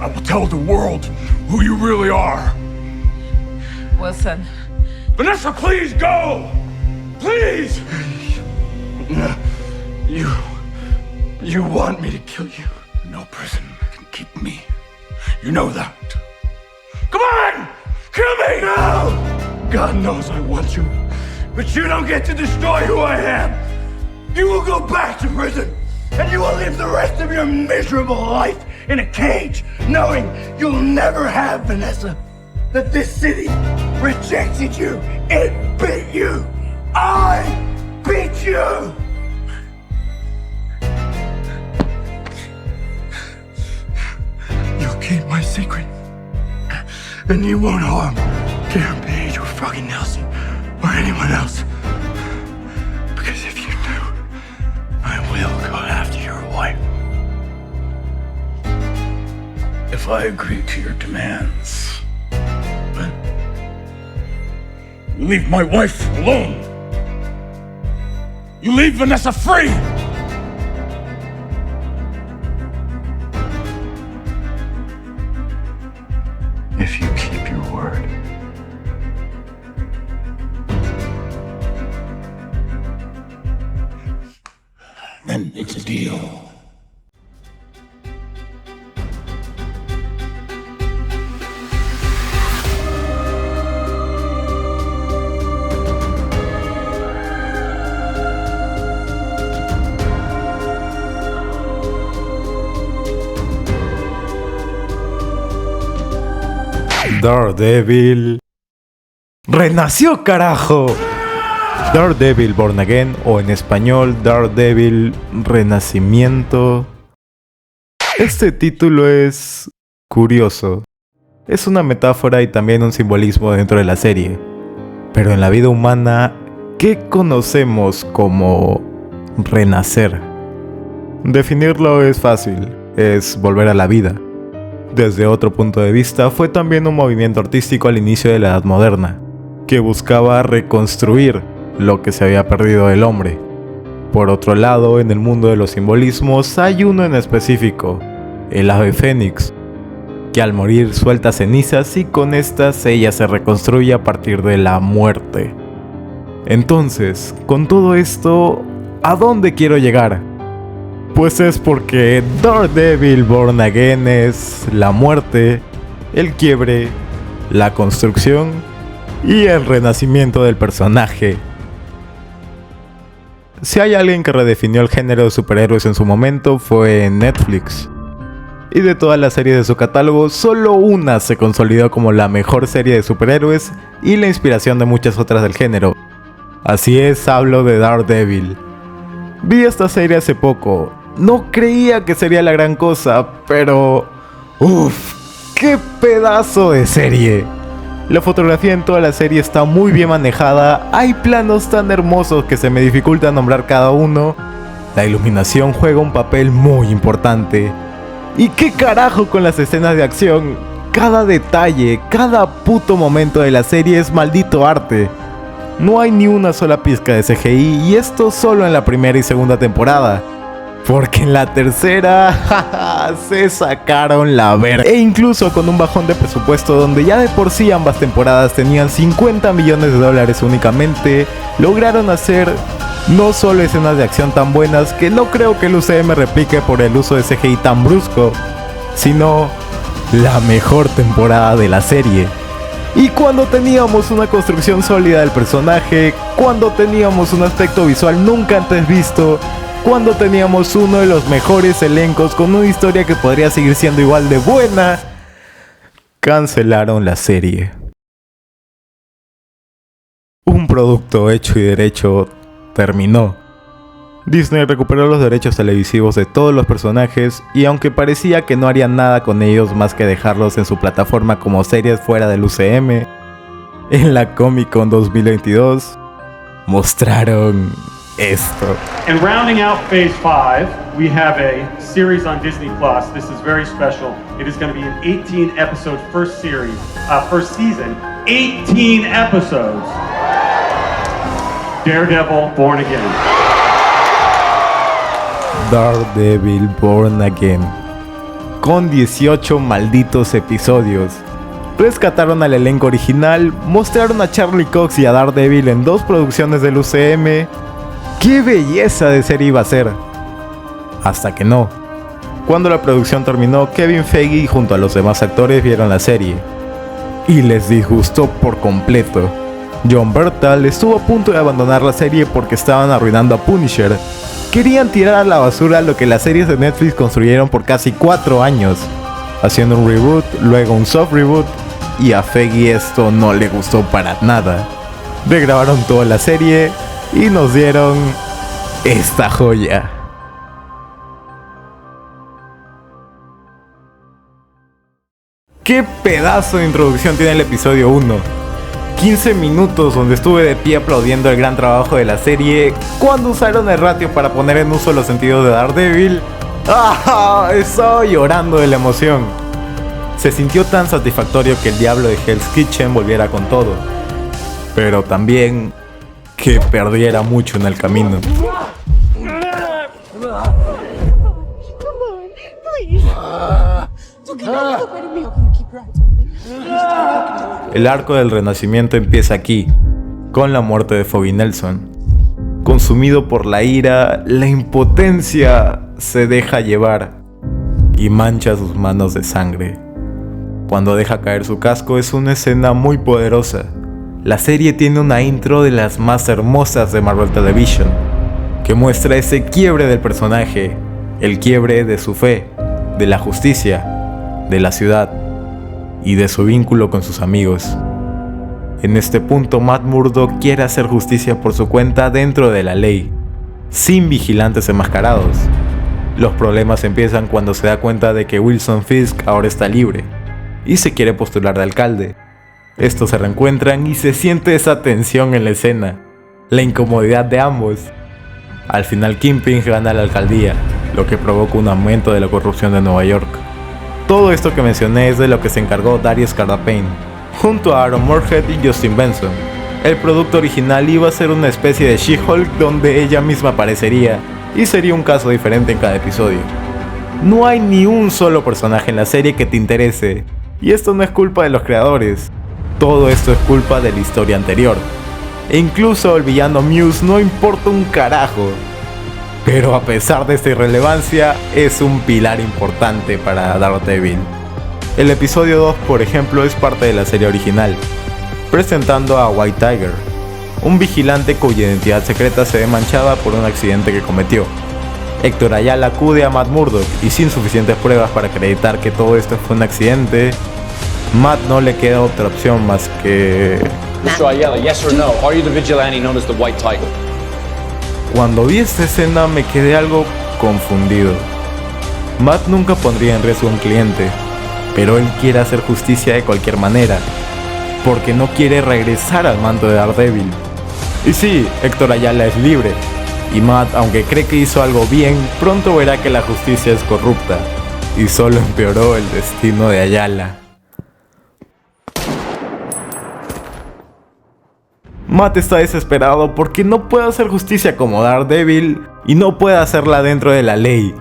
I will tell the world who you really are. Wilson. Vanessa, please go! Please! You want me to kill you? No prison can keep me. You know that. Come on! Kill me! No! God knows I want you. But you don't get to destroy who I am. You will go back to prison. And you will live the rest of your miserable life in a cage, knowing you'll never have Vanessa. That this city rejected you. It beat you. I beat you. You'll keep my secret. And you won't harm Karen Page or fucking Nelson or anyone else. Because if you do, I will go after your wife. If I agree to your demands, then you leave my wife alone. You leave Vanessa free. If you keep your word. Then it's a deal. Daredevil renació, carajo. Daredevil Born Again, o en español Daredevil Renacimiento. Este título es curioso. Es una metáfora y también un simbolismo dentro de la serie. Pero en la vida humana, ¿qué conocemos como renacer? Definirlo es fácil, es volver a la vida. Desde otro punto de vista, fue también un movimiento artístico al inicio de la Edad Moderna, que buscaba reconstruir lo que se había perdido del hombre. Por otro lado, en el mundo de los simbolismos hay uno en específico, el ave fénix, que al morir suelta cenizas y con estas ella se reconstruye a partir de la muerte. Entonces, con todo esto, ¿a dónde quiero llegar? Pues es porque Daredevil Born Again es la muerte, el quiebre, la construcción y el renacimiento del personaje. Si hay alguien que redefinió el género de superhéroes en su momento, fue Netflix. Y de todas las series de su catálogo, solo una se consolidó como la mejor serie de superhéroes y la inspiración de muchas otras del género. Así es, hablo de Daredevil. Vi esta serie hace poco. No creía que sería la gran cosa, pero... ¡Uf! ¡Qué pedazo de serie! La fotografía en toda la serie está muy bien manejada, hay planos tan hermosos que se me dificulta nombrar cada uno, la iluminación juega un papel muy importante. ¿Y qué carajo con las escenas de acción? Cada detalle, cada puto momento de la serie es maldito arte. No hay ni una sola pizca de CGI y esto solo en la primera y segunda temporada. Porque en la tercera, jaja, se sacaron la verga. E incluso con un bajón de presupuesto donde ya de por sí ambas temporadas tenían $50 millones únicamente, lograron hacer no solo escenas de acción tan buenas que no creo que el UCM replique por el uso de CGI tan brusco, sino la mejor temporada de la serie. Y cuando teníamos una construcción sólida del personaje, cuando teníamos un aspecto visual nunca antes visto, cuando teníamos uno de los mejores elencos con una historia que podría seguir siendo igual de buena, cancelaron la serie. Un producto hecho y derecho terminó. Disney recuperó los derechos televisivos de todos los personajes y aunque parecía que no harían nada con ellos más que dejarlos en su plataforma como series fuera del UCM, en la Comic Con 2022 mostraron esto. And rounding out Phase 5, we have a series on Disney Plus. This is very special. It is going to be an 18-episode first season. 18 episodes. Daredevil Born Again. Daredevil Born Again. con 18 malditos episodios. Rescataron al elenco original, mostraron a Charlie Cox y a Daredevil en 2 producciones del UCM. ¡Qué belleza de serie iba a ser! Hasta que no. Cuando la producción terminó, Kevin Feige junto a los demás actores vieron la serie y les disgustó por completo. Jon Bernthal estuvo a punto de abandonar la serie porque estaban arruinando a Punisher. Querían tirar a la basura lo que las series de Netflix construyeron por casi 4 años, haciendo un reboot, luego un soft reboot, y a Feige esto no le gustó para nada. Regrabaron toda la serie y nos dieron esta joya. ¡Qué pedazo de introducción tiene el episodio 1! 15 minutos donde estuve de pie aplaudiendo el gran trabajo de la serie. Cuando usaron el ratio para poner en uso los sentidos de Daredevil, ¡ah! Estaba llorando de la emoción. Se sintió tan satisfactorio que el diablo de Hell's Kitchen volviera con todo, pero también que perdiera mucho en el camino. El arco del renacimiento empieza aquí, con la muerte de Foggy Nelson. Consumido por la ira, la impotencia se deja llevar y mancha sus manos de sangre. Cuando deja caer su casco es una escena muy poderosa. La serie tiene una intro de las más hermosas de Marvel Television, que muestra ese quiebre del personaje, el quiebre de su fe, de la justicia, de la ciudad y de su vínculo con sus amigos. En este punto, Matt Murdock quiere hacer justicia por su cuenta dentro de la ley, sin vigilantes enmascarados. Los problemas empiezan cuando se da cuenta de que Wilson Fisk ahora está libre y se quiere postular de alcalde. Estos se reencuentran y se siente esa tensión en la escena, la incomodidad de ambos. Al final Kingpin gana la alcaldía, lo que provoca un aumento de la corrupción de Nueva York. Todo esto que mencioné es de lo que se encargó Darius Carapane, junto a Aaron Moorhead y Justin Benson. El producto original iba a ser una especie de She-Hulk donde ella misma aparecería, y sería un caso diferente en cada episodio. No hay ni un solo personaje en la serie que te interese, y esto no es culpa de los creadores. Todo esto es culpa de la historia anterior. E incluso el villano Muse no importa un carajo. Pero a pesar de esta irrelevancia, es un pilar importante para Daredevil. El episodio 2, por ejemplo, es parte de la serie original, presentando a White Tiger, un vigilante cuya identidad secreta se ve manchada por un accidente que cometió. Héctor Ayala acude a Matt Murdock y sin suficientes pruebas para acreditar que todo esto fue un accidente, Matt no le queda otra opción más que... Mr. Ayala, yes or no? Are you the vigilante known as the White Tiger? Cuando vi esta escena me quedé algo confundido. Matt nunca pondría en riesgo a un cliente, pero él quiere hacer justicia de cualquier manera, porque no quiere regresar al manto de Daredevil. Y sí, Héctor Ayala es libre, y Matt, aunque cree que hizo algo bien, pronto verá que la justicia es corrupta, y solo empeoró el destino de Ayala. Matt está desesperado porque no puede hacer justicia como Daredevil y no puede hacerla dentro de la ley.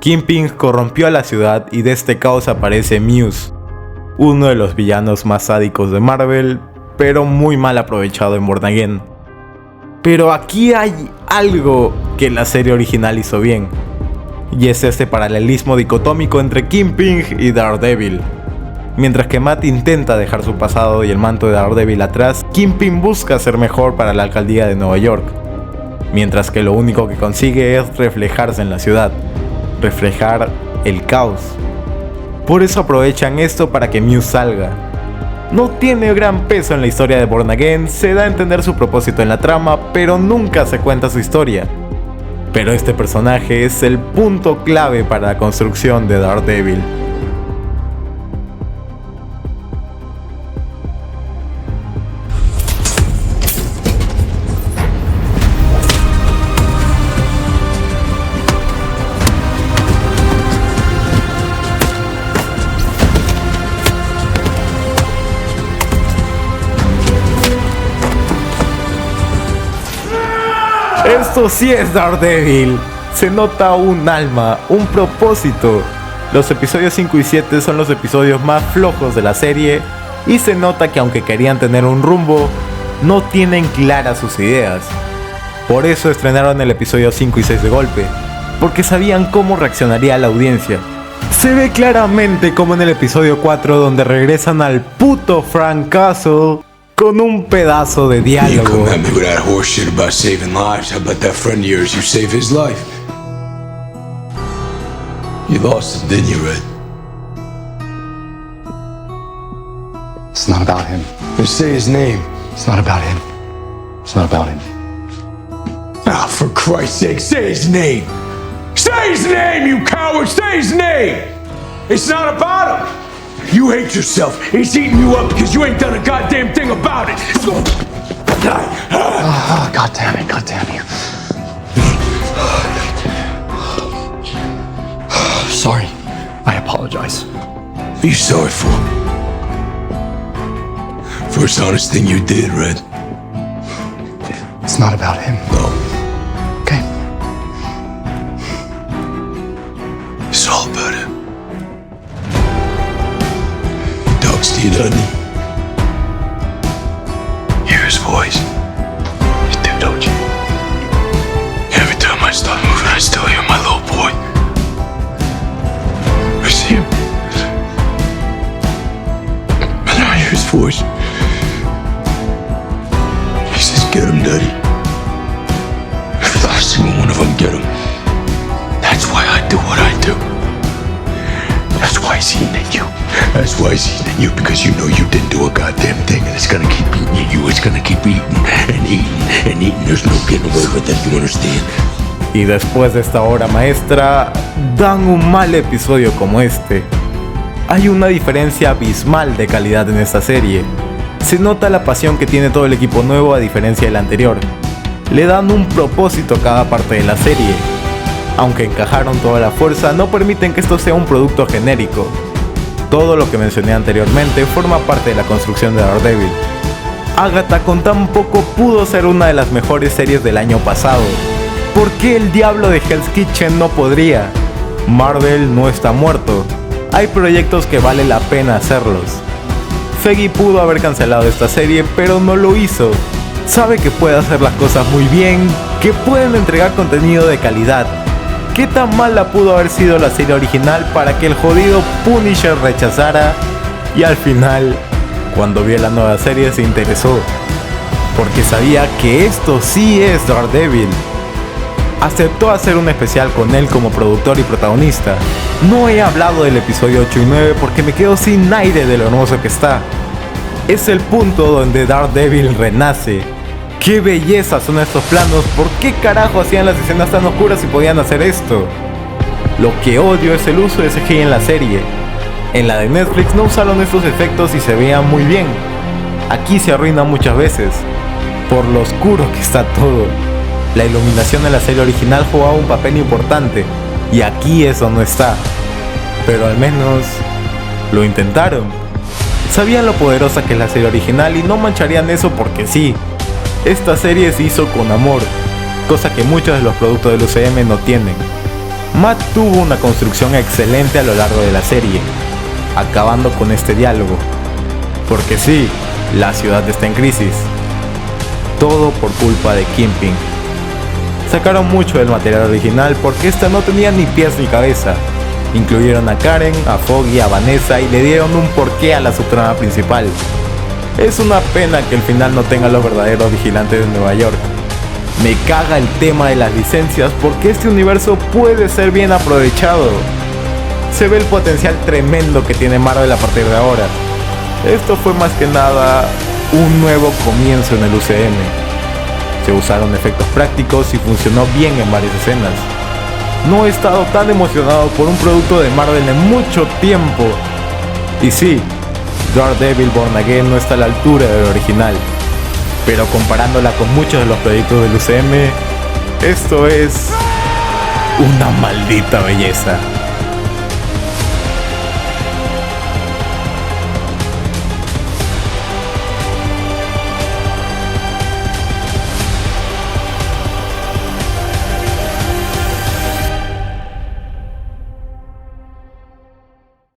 Kingpin corrompió a la ciudad y de este caos aparece Muse, uno de los villanos más sádicos de Marvel, pero muy mal aprovechado en Born Again. Pero aquí hay algo que la serie original hizo bien, y es este paralelismo dicotómico entre Kingpin y Daredevil. Mientras que Matt intenta dejar su pasado y el manto de Daredevil atrás, Kingpin busca ser mejor para la alcaldía de Nueva York, mientras que lo único que consigue es reflejarse en la ciudad, reflejar el caos. Por eso aprovechan esto para que Muse salga. No tiene gran peso en la historia de Born Again, se da a entender su propósito en la trama, pero nunca se cuenta su historia. Pero este personaje es el punto clave para la construcción de Daredevil. Esto sí es Daredevil. Se nota un alma, un propósito. Los episodios 5 y 7 son los episodios más flojos de la serie y se nota que aunque querían tener un rumbo, no tienen claras sus ideas. Por eso estrenaron el episodio 5 y 6 de golpe, porque sabían cómo reaccionaría la audiencia. Se ve claramente como en el episodio 4 donde regresan al puto Frank Castle con un pedazo de You diálogo. come at me with that horse shit about saving lives. How about that friend of yours? You saved his life. You lost him, didn't you, Red? It's not about him. Just say his name. It's not about him. It's not about him. Ah, for Christ's sake, say his name. Say his name, you coward! Say his name! It's not about him! You hate yourself. He's eating you up because you ain't done a goddamn thing about it. Oh, God damn it, God damn you. Sorry. I apologize. What are you sorry for? First honest thing you did, Red. It's not about him. No, Okay. it's all about him. He talks to you, doesn't he? Hear his voice. You do, don't you? Every time I start moving, I still hear my little boy. I see him. And I hear his voice. He says, get him, Daddy. Every last single one of them get him. That's why I do what I do. That's why he's eating at you. That's why he's eating at you, because you know you didn't do a goddamn thing, and it's gonna keep eating at you. It's gonna keep eating and eating and eating. There's no getting away with it, you understand? Y después de esta obra maestra, dan un mal episodio como este. Hay una diferencia abismal de calidad en esta serie. Se nota la pasión que tiene todo el equipo nuevo a diferencia del anterior. Le dan un propósito a cada parte de la serie. Aunque encajaron toda la fuerza, no permiten que esto sea un producto genérico. Todo lo que mencioné anteriormente forma parte de la construcción de Daredevil. Agatha con tan poco pudo ser una de las mejores series del año pasado. ¿Por qué el diablo de Hell's Kitchen no podría? Marvel no está muerto. Hay proyectos que vale la pena hacerlos. Feige pudo haber cancelado esta serie, pero no lo hizo. Sabe que puede hacer las cosas muy bien, que pueden entregar contenido de calidad. ¿Qué tan mala pudo haber sido la serie original para que el jodido Punisher rechazara? Y al final, cuando vio la nueva serie, se interesó. Porque sabía que esto sí es Daredevil. Aceptó hacer un especial con él como productor y protagonista. No he hablado del episodio 8 y 9 porque me quedo sin aire de lo hermoso que está. Es el punto donde Daredevil renace. ¡Qué belleza son estos planos! ¿Por qué carajo hacían las escenas tan oscuras si podían hacer esto? Lo que odio es el uso de CGI en la serie. En la de Netflix no usaron estos efectos y se veían muy bien. Aquí se arruina muchas veces, por lo oscuro que está todo. La iluminación en la serie original jugaba un papel importante, y aquí eso no está. Pero al menos lo intentaron. Sabían lo poderosa que es la serie original y no mancharían eso porque sí. Esta serie se hizo con amor, cosa que muchos de los productos del UCM no tienen. Matt tuvo una construcción excelente a lo largo de la serie, acabando con este diálogo. Porque sí, la ciudad está en crisis. Todo por culpa de Kingpin. Sacaron mucho del material original porque esta no tenía ni pies ni cabeza. Incluyeron a Karen, a Foggy, a Vanessa y le dieron un porqué a la subtrama principal. Es una pena que el final no tenga los verdaderos vigilantes de Nueva York. Me caga el tema de las licencias porque este universo puede ser bien aprovechado. Se ve el potencial tremendo que tiene Marvel a partir de ahora. Esto fue más que nada un nuevo comienzo en el UCM. Se usaron efectos prácticos y funcionó bien en varias escenas. No he estado tan emocionado por un producto de Marvel en mucho tiempo. Y sí, Daredevil Born Again no está a la altura del original, pero comparándola con muchos de los proyectos del UCM, esto es una maldita belleza.